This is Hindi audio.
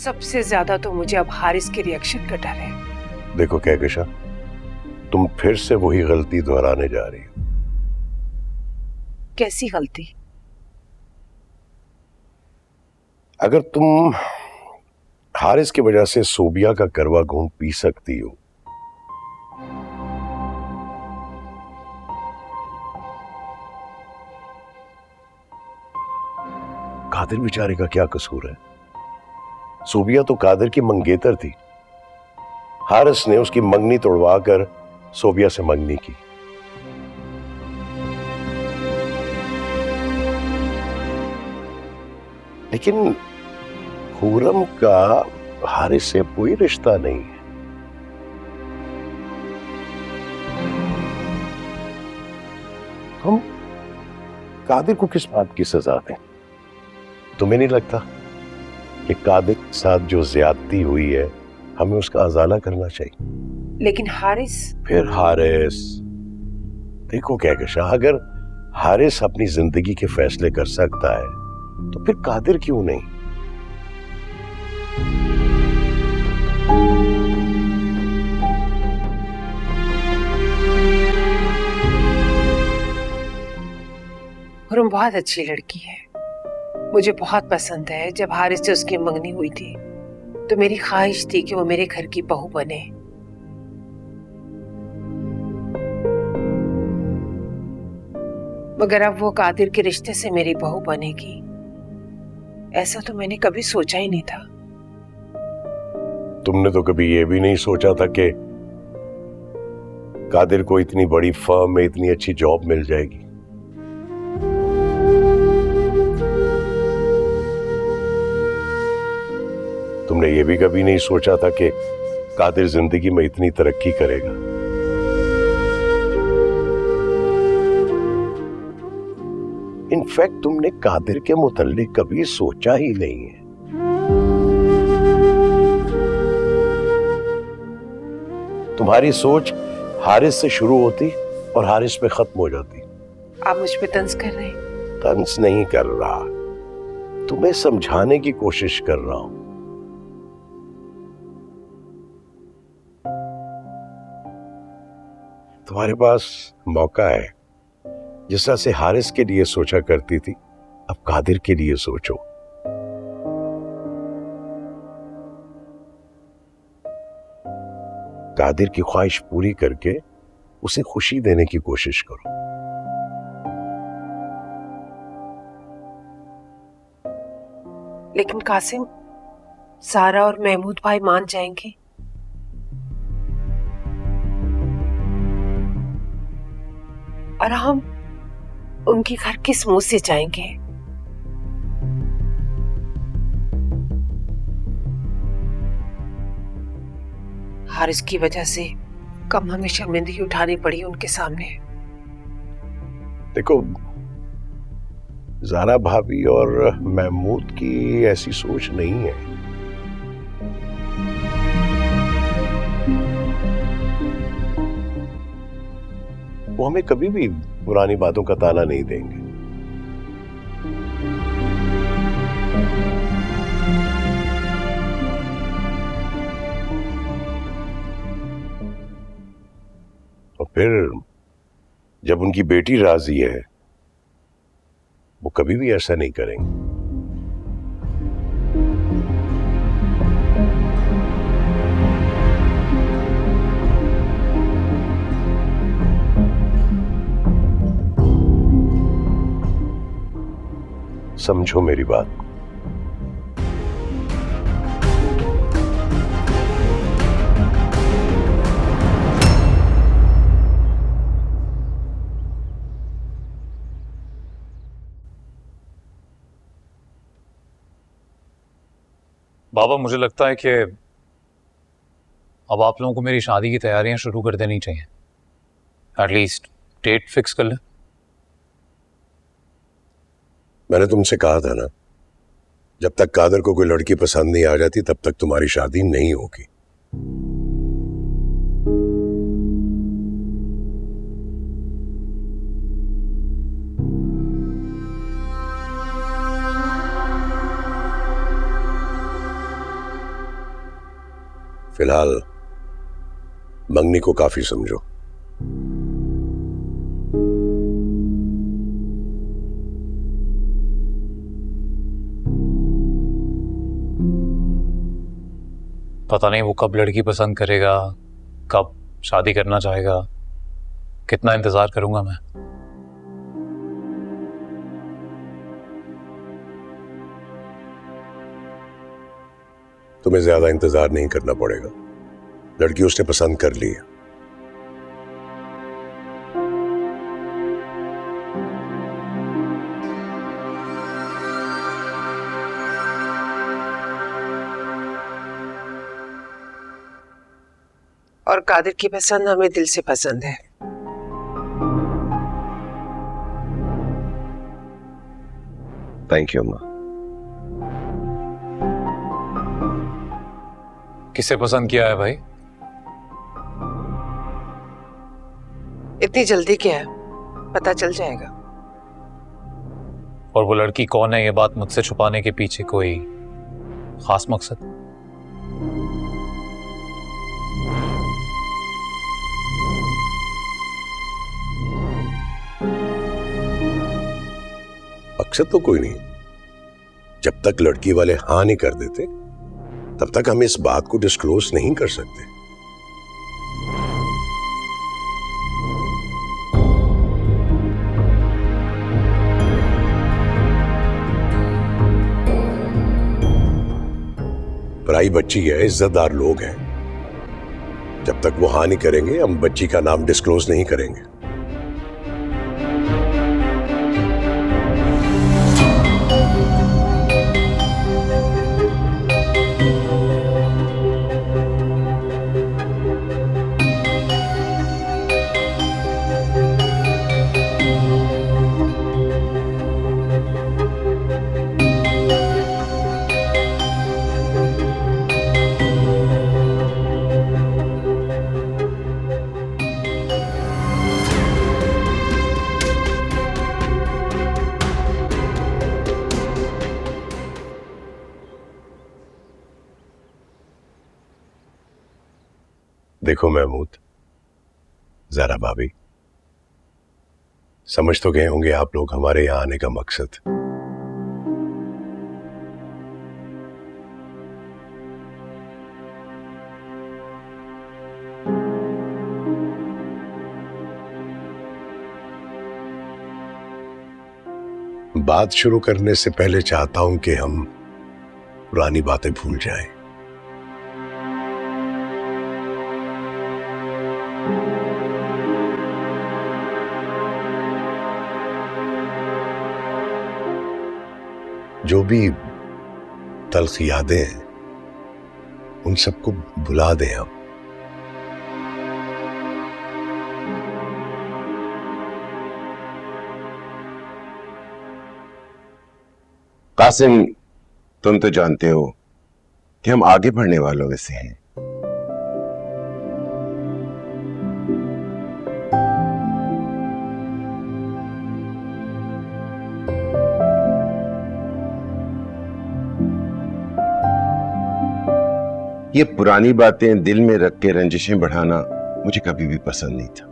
सबसे ज्यादा तो मुझे अब हारिस के रिएक्शन का डर है। देखो कहकशा, तुम फिर से वही गलती दोहराने जा रही हो। कैसी गलती? अगर तुम हारिस की वजह से सोबिया का करवा घूंट पी सकती हो, कादिर बेचारे का क्या कसूर है? सोबिया तो कादिर की मंगेतर थी। हारिस ने उसकी मंगनी तोड़वा कर सोबिया से मंगनी की। लेकिन खुर्रम का हारिस से कोई रिश्ता नहीं है। हम कादिर को किस बात की सजा दें? तुम्हें नहीं लगता कि कादिर के साथ जो ज्यादती हुई है हमें उसका अजाला करना चाहिए? लेकिन हारिस। फिर हारिस, देखो कहकशा, अगर हारिस अपनी जिंदगी के फैसले कर सकता है तो फिर कादिर क्यों नहीं? खुर्रम बहुत अच्छी लड़की है, मुझे बहुत पसंद है। जब हारिस से उसकी मंगनी हुई थी तो मेरी ख्वाहिश थी कि वो मेरे घर की बहू बने। मगर अब वो कादिर के रिश्ते से मेरी बहू बनेगी, ऐसा तो मैंने कभी सोचा ही नहीं था। तुमने तो कभी ये भी नहीं सोचा था कि कादिर को इतनी बड़ी फर्म में इतनी अच्छी जॉब मिल जाएगी। तुमने ये भी कभी नहीं सोचा था कि कादिर जिंदगी में इतनी तरक्की करेगा। इनफैक्ट तुमने कादिर के मुतल्लिक कभी सोचा ही नहीं है। तुम्हारी सोच हारिस से शुरू होती और हारिस पे खत्म हो जाती। आप मुझ पे तंज कर रहे हैं? तंज नहीं कर रहा, तुम्हें समझाने की कोशिश कर रहा हूं। तुम्हारे पास मौका है। जिस तरह से हारिस के लिए सोचा करती थी, अब कादिर के लिए सोचो। कादिर की ख्वाहिश पूरी करके उसे खुशी देने की कोशिश करो। लेकिन कासिम, सारा और महमूद भाई मान जाएंगे? और हम उनके घर किस मुंह से जाएंगे? हारिस की वजह से कम हमें शर्मिंदगी उठानी पड़ी उनके सामने। देखो, ज़ारा भाभी और महमूद की ऐसी सोच नहीं है। वो हमें कभी भी पुरानी बातों का ताना नहीं देंगे। और फिर जब उनकी बेटी राजी है, वो कभी भी ऐसा नहीं करेंगे। समझो मेरी बात। बाबा, मुझे लगता है कि अब आप लोगों को मेरी शादी की तैयारियां शुरू कर देनी चाहिए। एटलीस्ट डेट फिक्स कर लें। मैंने तुमसे कहा था ना, जब तक कादर को कोई लड़की पसंद नहीं आ जाती तब तक तुम्हारी शादी नहीं होगी। फिलहाल मंगनी को काफी समझो। पता नहीं वो कब लड़की पसंद करेगा, कब शादी करना चाहेगा, कितना इंतजार करूंगा मैं। तुम्हें ज्यादा इंतजार नहीं करना पड़ेगा, लड़की उसने पसंद कर ली है। और कादिर की पसंद हमें दिल से पसंद है। थैंक यू अम्मा। किसे पसंद किया है भाई? इतनी जल्दी क्या है, पता चल जाएगा। और वो लड़की कौन है, ये बात मुझसे छुपाने के पीछे कोई खास मकसद? मकसद तो कोई नहीं। जब तक लड़की वाले हाँ नहीं कर देते तब तक हम इस बात को डिस्क्लोज नहीं कर सकते। पराई बच्ची है, इज्जतदार लोग हैं। जब तक वो हाँ नहीं करेंगे हम बच्ची का नाम डिस्क्लोज नहीं करेंगे। देखो महमूद, जरा भाभी, समझ तो गए होंगे आप लोग हमारे यहां आने का मकसद। बात शुरू करने से पहले चाहता हूं कि हम पुरानी बातें भूल जाएं। जो भी तल्ख यादें हैं उन सबको भुला दें हम। कासिम, तुम तो जानते हो कि हम आगे बढ़ने वालों में से हैं। ये पुरानी बातें दिल में रख के रंजिशें बढ़ाना मुझे कभी भी पसंद नहीं था।